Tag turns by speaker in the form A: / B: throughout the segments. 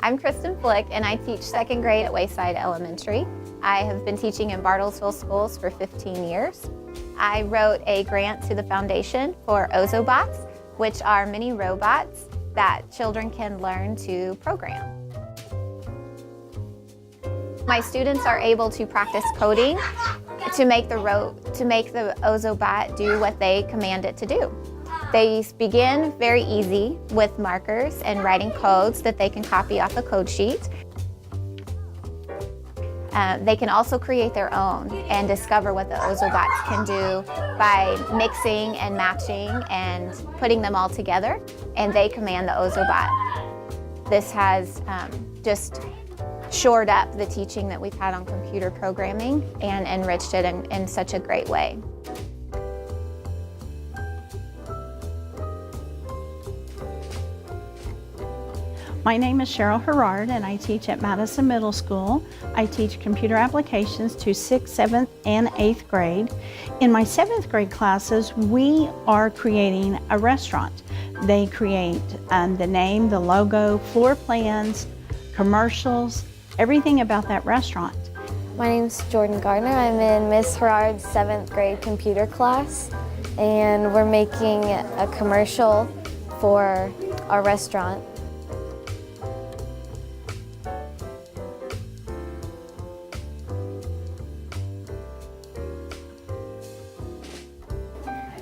A: I'm Kristen Flick, and I teach second grade at Wayside Elementary. I have been teaching in Bartlesville schools for 15 years. I wrote a grant to the foundation for Ozobots, which are mini robots that children can learn to program. My students are able to practice coding to make the Ozobot do what they command it to do. They begin very easy with markers and writing codes that they can copy off a code sheet. They can also create their own and discover what the Ozobots can do by mixing and matching and putting them all together, and they command the Ozobot. This has just shored up the teaching that we've had on computer programming and enriched it in such a great way.
B: My name is Cheryl Herrard, and I teach at Madison Middle School. I teach computer applications to 6th, 7th, and 8th grade. In my 7th grade classes, we are creating a restaurant. They create the name, the logo, floor plans, commercials, everything about that restaurant.
C: My name's Jordan Gardner. I'm in Miss Herrard's 7th grade computer class, and we're making a commercial for our restaurant.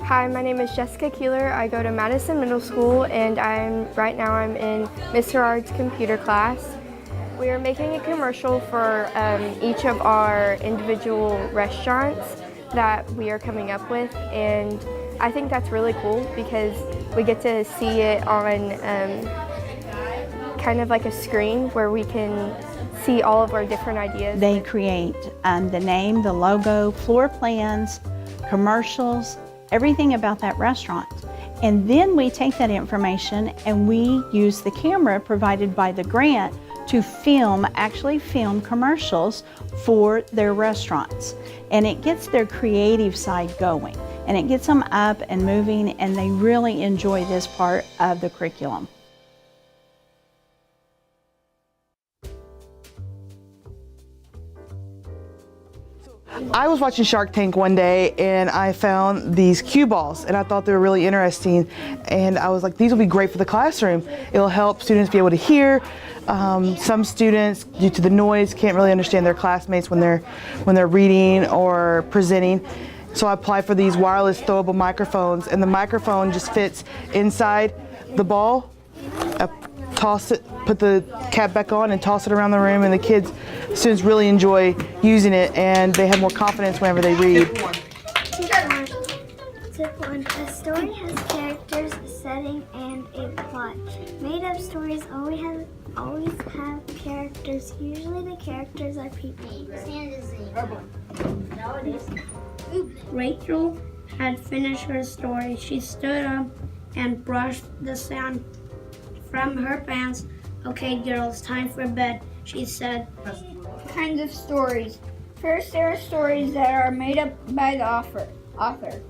D: Hi, my name is Jessica Keeler. I go to Madison Middle School, and right now I'm in Miss Herrard's computer class. We are making a commercial for each of our individual restaurants that we are coming up with, and I think that's really cool because we get to see it on kind of like a screen where we can see all of our different ideas.
B: They create the name, the logo, floor plans, commercials, everything about that restaurant. And then we take that information and we use the camera provided by the grant to actually film commercials for their restaurants. And it gets their creative side going, and it gets them up and moving, and they really enjoy this part of the curriculum.
E: I was watching Shark Tank one day and I found these cue balls and I thought they were really interesting, and I was like, these will be great for the classroom. It'll help students be able to hear. Some students, due to the noise, can't really understand their classmates when they're reading or presenting. So I applied for these wireless throwable microphones, and the microphone just fits inside the ball. I toss it, put the cap back on and toss it around the room, and the students really enjoy using it, and they have more confidence whenever they read.
F: Tip 1. A story has characters, a setting, and a plot. Made-up stories always have characters. Usually the characters are people.
G: Rachel had finished her story. She stood up and brushed the sand from her pants. Okay, girls, time for bed, she said.
H: Kinds of stories. First, there are stories that are made up by the author.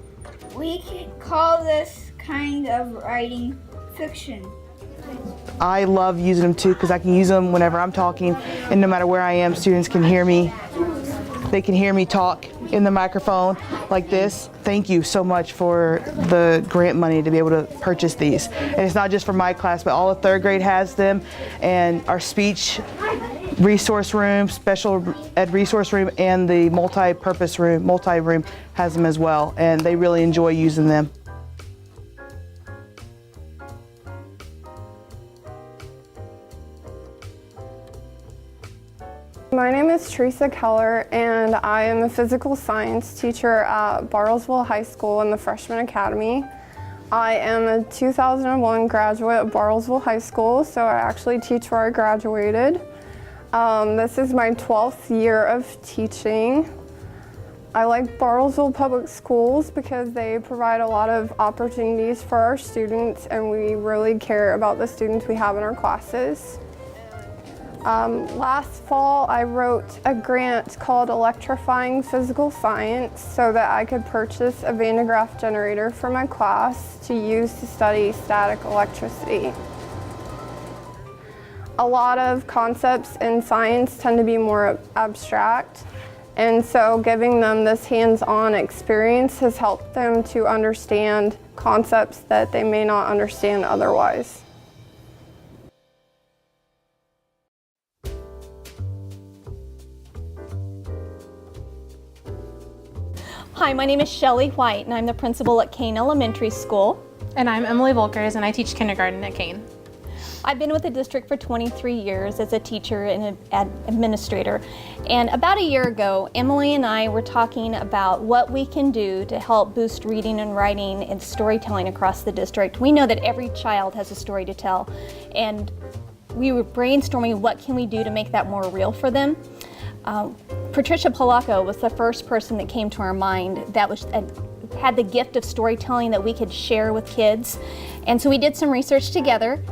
H: We can call this kind of writing fiction.
E: I love using them too because I can use them whenever I'm talking, and no matter where I am, students can hear me. They can hear me talk in the microphone like this. Thank you so much for the grant money to be able to purchase these. And it's not just for my class, but all of 3rd grade has them, and our speech resource room, special ed resource room, and the multi-purpose room, multi-room has them as well, and they really enjoy using them.
D: My name is Teresa Keller, and I am a physical science teacher at Bartlesville High School in the Freshman Academy. I am a 2001 graduate of Bartlesville High School, so I actually teach where I graduated. This is my 12th year of teaching. I like Bartlesville Public Schools because they provide a lot of opportunities for our students, and we really care about the students we have in our classes. Last fall, I wrote a grant called Electrifying Physical Science so that I could purchase a Van de Graaff generator for my class to use to study static electricity. A lot of concepts in science tend to be more abstract, and so giving them this hands-on experience has helped them to understand concepts that they may not understand otherwise.
I: Hi, my name is Shelley White, and I'm the principal at Kane Elementary School.
J: And I'm Emily Volkers, and I teach kindergarten at Kane.
I: I've been with the district for 23 years as a teacher and an administrator. And about a year ago, Emily and I were talking about what we can do to help boost reading and writing and storytelling across the district. We know that every child has a story to tell, and we were brainstorming what can we do to make that more real for them. Patricia Polacco was the first person that came to our mind that had the gift of storytelling that we could share with kids. And so we did some research together,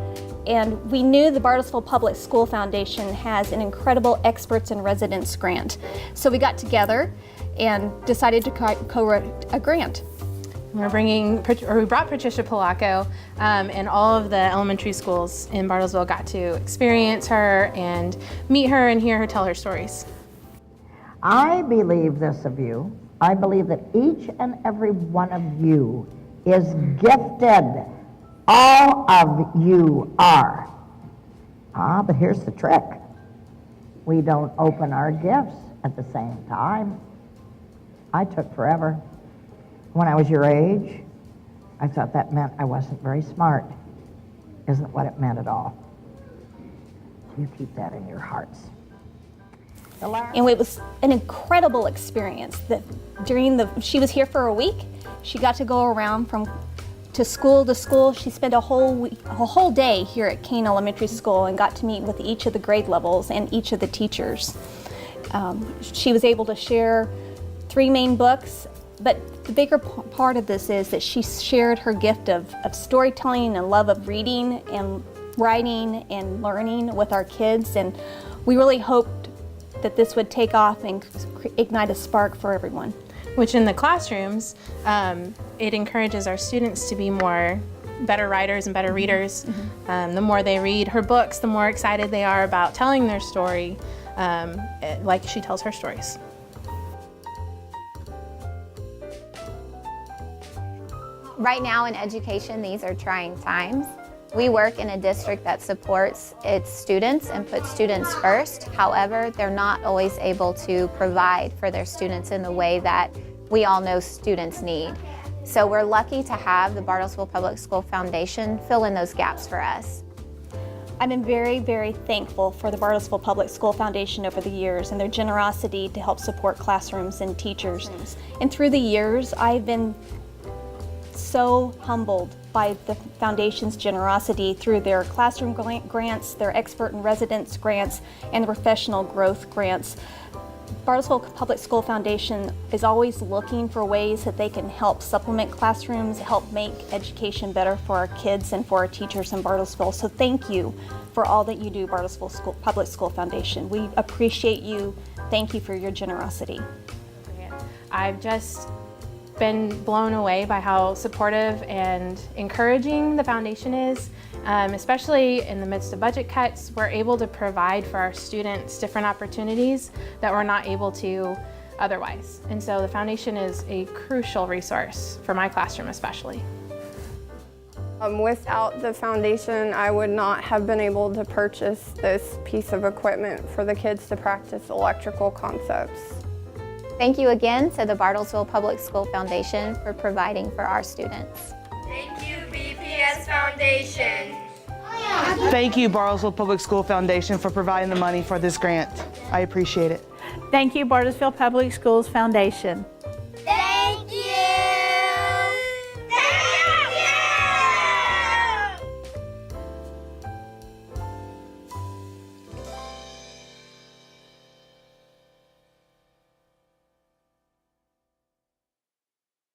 I: and we knew the Bartlesville Public School Foundation has an incredible Experts in Residence grant. So we got together and decided to co-write a grant.
J: We brought Patricia Polacco, and all of the elementary schools in Bartlesville got to experience her and meet her and hear her tell her stories.
K: I believe this of you. I believe that each and every one of you is gifted. All of you are. But here's the trick. We don't open our gifts at the same time. I took forever. When I was your age, I thought that meant I wasn't very smart. Isn't what it meant at all. So you keep that in your hearts.
I: And it was an incredible experience that she was here for a week. She got to go around to school. She spent a whole day here at Kane Elementary School and got to meet with each of the grade levels and each of the teachers. She was able to share 3 main books, but the bigger part of this is that she shared her gift of storytelling and love of reading and writing and learning with our kids, and we really hoped that this would take off and ignite a spark for everyone.
J: Which in the classrooms, it encourages our students to be better writers and better readers. Mm-hmm. The more they read her books, the more excited they are about telling their story, like she tells her stories.
A: Right now in education, these are trying times. We work in a district that supports its students and puts students first. However, they're not always able to provide for their students in the way that we all know students need. So we're lucky to have the Bartlesville Public School Foundation fill in those gaps for us.
I: I've been very, very thankful for the Bartlesville Public School Foundation over the years and their generosity to help support classrooms and teachers. And through the years, I've been so humbled by the Foundation's generosity through their classroom grants, their Expert in Residence grants, and the professional growth grants. Bartlesville Public School Foundation is always looking for ways that they can help supplement classrooms, help make education better for our kids and for our teachers in Bartlesville. So thank you for all that you do, Bartlesville Public School Foundation. We appreciate you. Thank you for your generosity.
J: I've just been blown away by how supportive and encouraging the foundation is, especially in the midst of budget cuts. We're able to provide for our students different opportunities that we're not able to otherwise. And so the foundation is a crucial resource for my classroom especially.
D: Without the foundation, I would not have been able to purchase this piece of equipment for the kids to practice electrical concepts.
A: Thank you again to the Bartlesville Public School Foundation for providing for our students.
L: Thank you, BPS Foundation.
E: Thank you, Bartlesville Public School Foundation, for providing the money for this grant. I appreciate it.
B: Thank you, Bartlesville Public Schools Foundation.